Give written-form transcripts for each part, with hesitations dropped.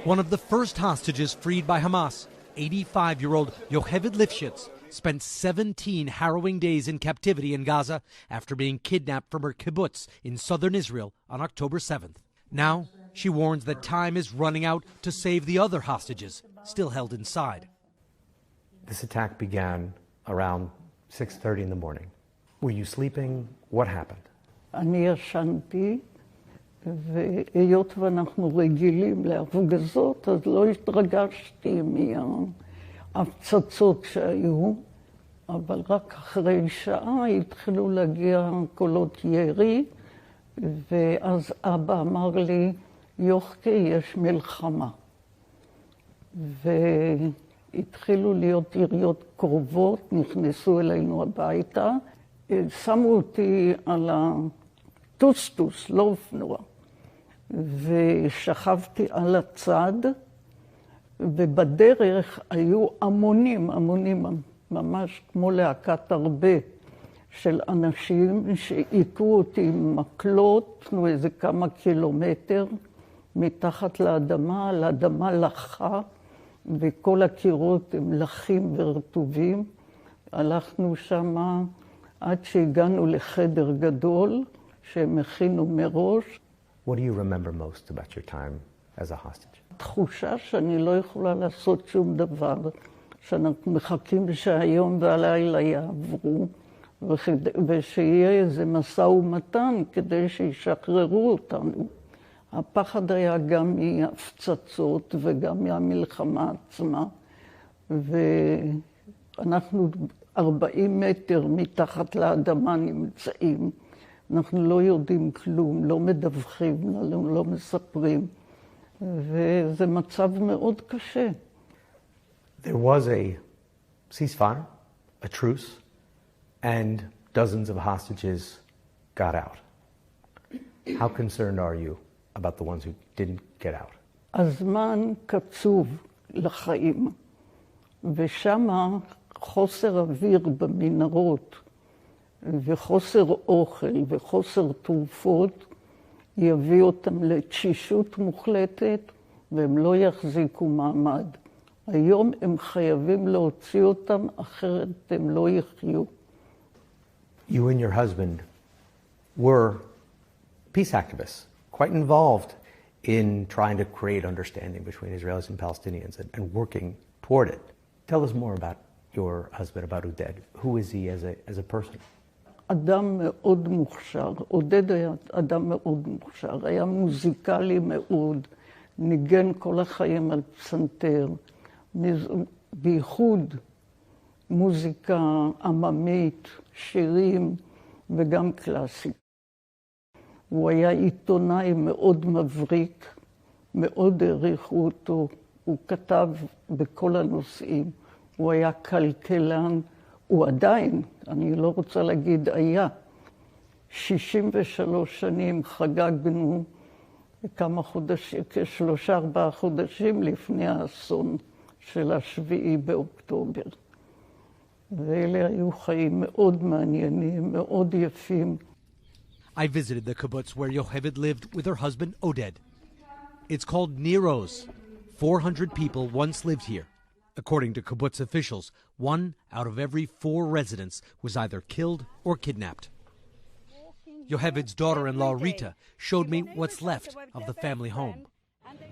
One of the first hostages freed by Hamas, 85-year-old Yocheved Lifshitz, spent 17 harrowing days in captivity in Gaza after being kidnapped from her kibbutz in southern Israel on October 7th. Now, she warns that time is running out to save the other hostages still held inside. This attack began around 6:30 in the morning. Were you sleeping? What happened? אני ישנתי, והיות ואנחנו רגילים להפגזות, אז לא התרגשתי מההפצצות שהיו, אבל רק אחרי שעה התחילו להגיע קולות ירי, ואז אבא אמר לי, יוחקי, יש מלחמה. והתחילו להיות יריות קרובות, נכנסו אלינו הביתה, שמו אותי על הטוסטוס, לא אופנוע, ושכבתי על הצד, ובדרך היו המונים, ממש כמו להקת הרבה של אנשים שהיכו אותי עם מקלות, איזה כמה קילומטר מתחת לאדמה, האדמה לחה, וכל הקירות הם לחים ורטובים. הלכנו שמה עד שהגענו לחדר גדול שהם הכינו מראש. What do you remember most about your time as a hostage? תחושה שאני לא יכולה לעשות שום דבר, שאנחנו מחכים שהיום והלילה יעברו, ושיהיה איזה משא ומתן כדי שישחררו אותנו. הפחד היה גם מהפצצות וגם מהמלחמה עצמה, ואנחנו 40 מטר מתחת לאדמה נמצאים. אנחנו לא יודעים כלום, לא מדווחים, לא מספרים, וזה מצב מאוד קשה. There was a ceasefire, a truce, and dozens of hostages got out. How concerned are you about the ones who didn't get out? הזמן קצוב לחיים, ושמה חוסר אוויר במנהרות, וחוסר אוכל וחוסר תרופות, יביא אותם לתשישות מוחלטת, והם לא יחזיקו מעמד. היום הם חייבים להוציא אותם, אחרת הם לא יחיו. You and your husband were peace activists, quite involved in trying to create understanding between Israelis and Palestinians and working toward it. Tell us more about your husband, about Oded. Who is he as a person? אדם מאוד מוכשר. עודד היה אדם מאוד מוכשר. היה מוזיקלי מאוד. ניגן כל החיים על פסנתר. בייחוד מוזיקה עממית, שירים וגם קלאסית. הוא היה עיתונאי מאוד מבריק, מאוד העריכו אותו. הוא כתב בכל הנושאים. הוא היה כלכלן. הוא עדיין, אני לא רוצה להגיד היה, 63 שנים חגגנו כמה חודשים, כ3-4 חודשים לפני האסון של 7 באוקטובר. ואלה היו חיים מאוד מעניינים, מאוד יפים. I visited the kibbutz where Yocheved lived with her husband Oded. It's called Nero's. 400 people once lived here. According to kibbutz officials, 1 out of every 4 residents was either killed or kidnapped. Yocheved's daughter-in-law Rita showed me what's left of the family home.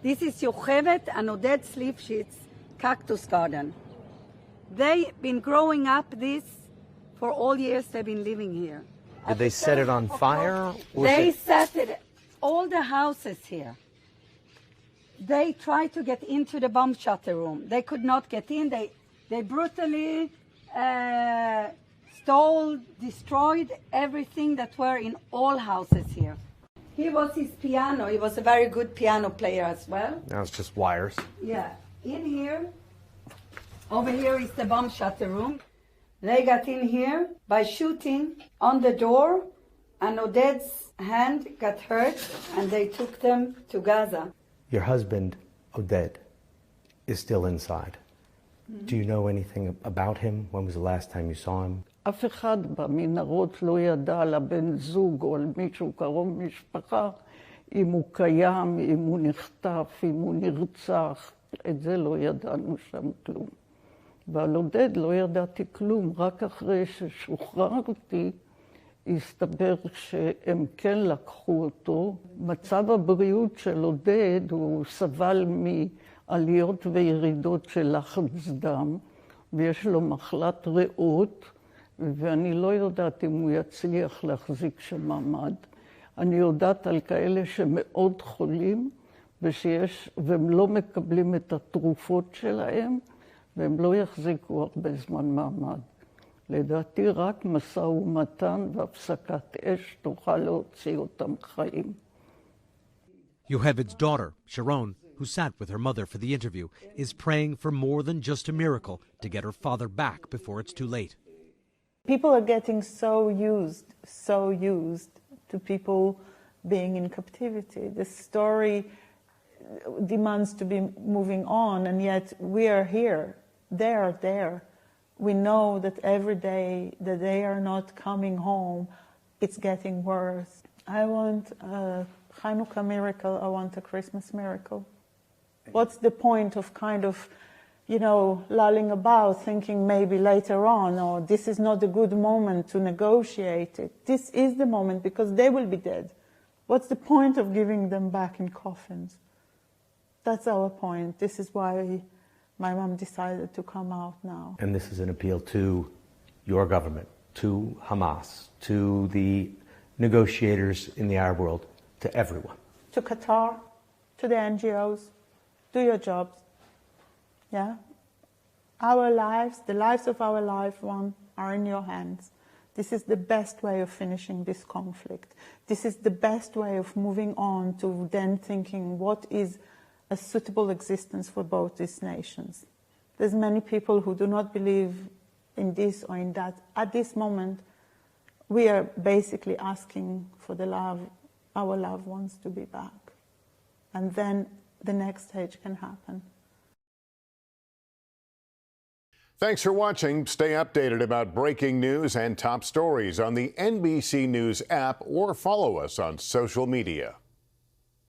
This is Yocheved and Oded Lifshitz cactus garden. They've been growing up this for all years they've been living here. Did they set it on fire? They set it, all the houses here. They tried to get into the bomb shelter room. They could not get in. They brutally stole, destroyed everything that were in all houses here. He was his piano. He was a very good piano player as well. Now it's just wires. Yeah. In here, over here is the bomb shelter room. They got in here by shooting on the door, and Oded's hand got hurt, and they took them to Gaza. Your husband, Oded, is still inside. Do you know anything about him? When was the last time you saw him? אף אחד במנהרות לא ידע על הבן זוג או על מישהו קרוב משפחה אם הוא קיים, אם הוא נחטף, אם הוא נרצח, את זה לא ידענו שם כלום. ועל עודד לא ידעתי כלום, רק אחרי ששוחררתי, הסתבר שהם כן לקחו אותו. מצב הבריאות של עודד, הוא סבל מעליות וירידות של לחץ דם, ויש לו מחלת ריאות, ואני לא יודעת אם הוא יצליח להחזיק שם מעמד. אני יודעת על כאלה שמאוד חולים, והם לא מקבלים את התרופות שלהם, והם לא יחזיקו הרבה זמן מעמד. לדעתי רק משא ומתן והפסקת אש תוכל להוציא אותם חיים. Yocheved's daughter, Sharon, who sat with her mother for the interview, is praying for more than just a miracle to get her father back before it's too late. People are getting so used to people being in captivity. The story demands to be moving on, and yet we are here. They are there. We know that every day that they are not coming home, it's getting worse. I want a Hanukkah miracle. I want a Christmas miracle. What's the point of kind of, lulling about, thinking maybe later on, or this is not a good moment to negotiate it. This is the moment because they will be dead. What's the point of giving them back in coffins? That's our point. This is why my mom decided to come out now. And this is an appeal to your government, to Hamas, to the negotiators in the Arab world, to everyone. To Qatar, to the NGOs, do your jobs. Yeah? Our lives, the lives of our loved ones are in your hands. This is the best way of finishing this conflict. This is the best way of moving on to then thinking what is a suitable existence for both these nations. There's many people who do not believe in this or in that. At this moment, we are basically asking for our loved ones to be back. And then the next stage can happen. Thanks for watching. Stay updated about breaking news and top stories on the NBC News app or follow us on social media.